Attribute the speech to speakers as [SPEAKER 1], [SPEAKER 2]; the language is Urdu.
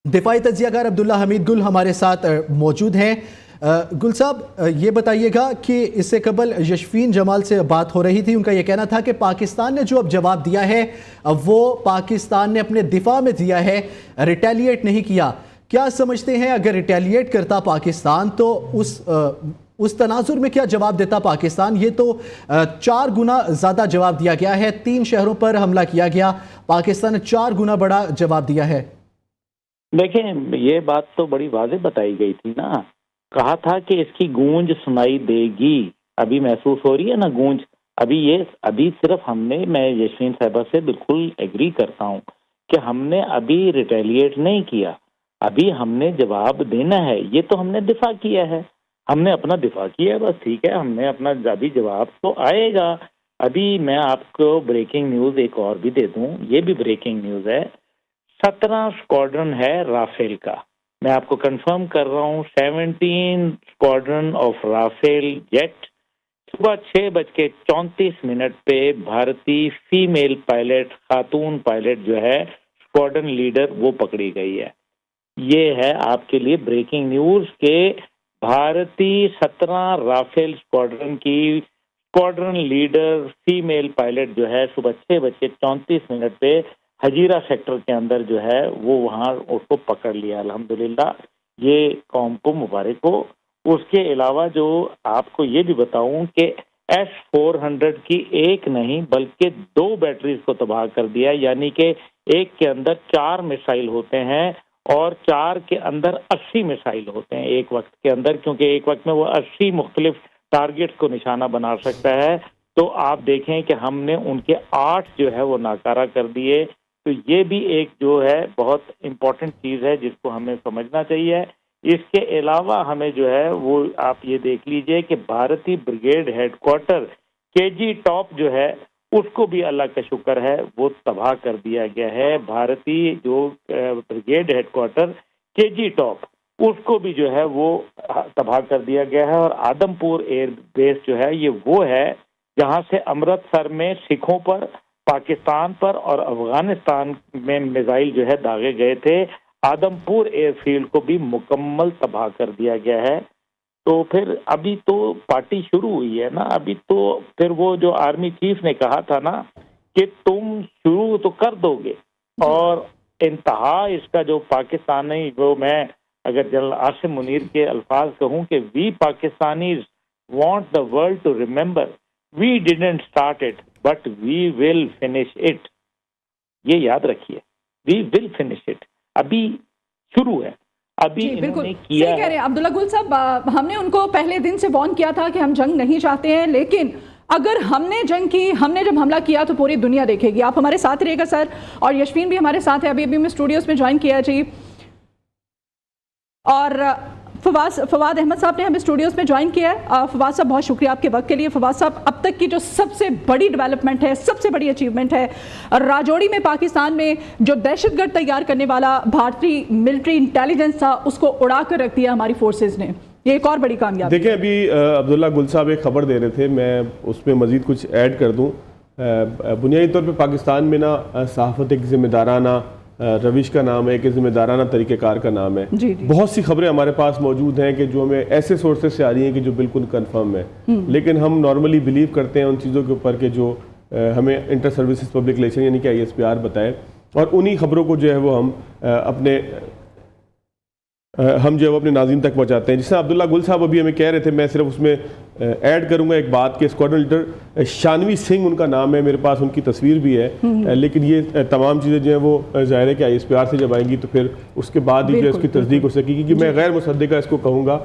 [SPEAKER 1] دفاعی تجزیہ کار عبداللہ حمید گل ہمارے ساتھ موجود ہیں۔ گل صاحب یہ بتائیے گا کہ اس سے قبل یشفین جمال سے بات ہو رہی تھی، ان کا یہ کہنا تھا کہ پاکستان نے جو اب جواب دیا ہے وہ پاکستان نے اپنے دفاع میں دیا ہے، ریٹیلیٹ نہیں کیا۔ کیا سمجھتے ہیں اگر ریٹیلیٹ کرتا پاکستان تو اس تناظر میں کیا جواب دیتا پاکستان؟ یہ تو 4 گنا زیادہ جواب دیا گیا ہے، 3 شہروں پر حملہ کیا گیا، پاکستان نے 4 گنا بڑا جواب دیا ہے۔
[SPEAKER 2] دیکھیں یہ بات تو بڑی واضح بتائی گئی تھی نا، کہا تھا کہ اس کی گونج سنائی دے گی، ابھی محسوس ہو رہی ہے نا گونج۔ ابھی صرف میں یشفین صاحبہ سے بالکل ایگری کرتا ہوں کہ ہم نے ابھی ریٹیلیٹ نہیں کیا، ابھی ہم نے جواب دینا ہے۔ یہ تو ہم نے دفاع کیا ہے، ہم نے اپنا دفاع کیا ہے، بس ٹھیک ہے، ہم نے اپنا ابھی جواب تو آئے گا۔ ابھی میں آپ کو بریکنگ نیوز ایک اور بھی دے دوں، یہ بھی بریکنگ نیوز ہے۔ 17 اسکواڈرن ہے رافیل کا، میں آپ کو کنفرم کر رہا ہوں، 17 اسکواڈرن آف رافیل جیٹ۔ صبح 6:34 پہ بھارتی فیمیل پائلٹ، خاتون پائلٹ جو ہے اسکواڈرن لیڈر، وہ پکڑی گئی ہے۔ یہ ہے آپ کے لیے بریکنگ نیوز کہ بھارتی 17 رافیل اسکواڈرن کی اسکواڈرن لیڈر فیمیل پائلٹ جو ہے صبح 6:34 پہ ہجیرہ سیکٹر کے اندر جو ہے وہ وہاں اس کو پکڑ لیا۔ الحمدللہ یہ قوم کو مبارک ہو۔ اس کے علاوہ جو آپ کو یہ بھی بتاؤں کہ S-400 کی ایک نہیں بلکہ 2 بیٹریز کو تباہ کر دیا، یعنی کہ ایک کے اندر 4 میسائل ہوتے ہیں اور 4 کے اندر 80 میسائل ہوتے ہیں ایک وقت کے اندر، کیونکہ ایک وقت میں وہ 80 مختلف ٹارگٹ کو نشانہ بنا سکتا ہے۔ تو آپ دیکھیں کہ ہم نے ان کے 8 جو ہے وہ ناکارہ کر دیے۔ تو یہ بھی ایک جو ہے بہت امپورٹنٹ چیز ہے جس کو ہمیں سمجھنا چاہیے۔ اس کے علاوہ ہمیں جو ہے وہ آپ یہ دیکھ لیجئے کہ بھارتی brigade headquarter KG top جو ہے اس کو بھی اللہ کا شکر ہے وہ تباہ کر دیا گیا ہے۔ بھارتی جو brigade headquarter KG top اس کو بھی جو ہے وہ تباہ کر دیا گیا ہے۔ اور آدم پور ایئر بیس جو ہے یہ وہ ہے جہاں سے امرتسر میں سکھوں پر، پاکستان پر اور افغانستان میں میزائل جو ہے داغے گئے تھے۔ آدم پور ایئر فیلڈ کو بھی مکمل تباہ کر دیا گیا ہے۔ تو پھر ابھی تو پارٹی شروع ہوئی ہے نا، ابھی تو پھر وہ جو آرمی چیف نے کہا تھا نا کہ تم شروع تو کر دو گے، اور انتہا اس کا جو پاکستانی، وہ میں اگر جنرل عاصم منیر کے الفاظ کہوں کہ وی Pakistanis want the world to remember we didn't start it but we will finish it۔ یہ یاد رکھیے، we will finish it، ابھی شروع ہے، ابھی انہوں نے کیا ہے۔
[SPEAKER 3] صحیح کہہ رہے ہیں عبداللہ گل صاحب، ہم نے ان کو پہلے دن سے وارن کیا تھا کہ ہم جنگ نہیں چاہتے ہیں، لیکن اگر ہم نے جنگ کی، ہم نے جب حملہ کیا تو پوری دنیا دیکھے گی۔ آپ ہمارے ساتھ رہے گا سر، اور یشفین بھی ہمارے ساتھ ہے، ابھی میں اسٹوڈیوز میں جوائن کیا جی، اور فواد احمد صاحب نے ہمیں اسٹوڈیوز میں جوائن کیا ہے۔ فواد صاحب بہت شکریہ آپ کے وقت کے لیے۔ فواد صاحب، اب تک کی جو سب سے بڑی ڈیولپمنٹ ہے، سب سے بڑی اچیومنٹ ہے، راجوڑی میں پاکستان میں جو دہشت گرد تیار کرنے والا بھارتی ملٹری انٹیلیجنس تھا اس کو اڑا کر رکھ دیا ہماری فورسز نے، یہ ایک اور بڑی کامیابی۔
[SPEAKER 4] دیکھیں ابھی عبداللہ گل صاحب ایک خبر دے رہے تھے، میں اس میں مزید کچھ ایڈ کر دوں۔ بنیادی طور پہ پاکستان میں نا صحافت ایک ذمہ دارانہ روش کا نام ہے، کہ ذمہ دارانہ طریقہ کار کا نام ہے۔ بہت سی خبریں ہمارے پاس موجود ہیں کہ جو ہمیں ایسے سورسز سے آ رہی ہیں کہ جو بالکل کنفرم ہے، لیکن ہم نارملی بلیو کرتے ہیں ان چیزوں کے اوپر کہ جو ہمیں انٹر سروسز پبلک ریلیشن یعنی کہ ISPR بتائے، اور انہی خبروں کو جو ہے وہ ہم جو ہے وہ اپنے ناظرین تک پہنچاتے ہیں۔ جس طرح عبداللہ گل صاحب ابھی ہمیں کہہ رہے تھے، میں صرف اس میں ایڈ کروں گا ایک بات کہ اسکواڈرن لیڈر شانوی سنگھ ان کا نام ہے، میرے پاس ان کی تصویر بھی ہے، لیکن یہ تمام چیزیں جو ہیں وہ ظاہر ہے کہ ISPR سے جب آئیں گی تو پھر اس کے بعد ہی جو ہے اس کی تصدیق ہو سکے گی، کہ میں غیر مصدقہ اس کو کہوں گا۔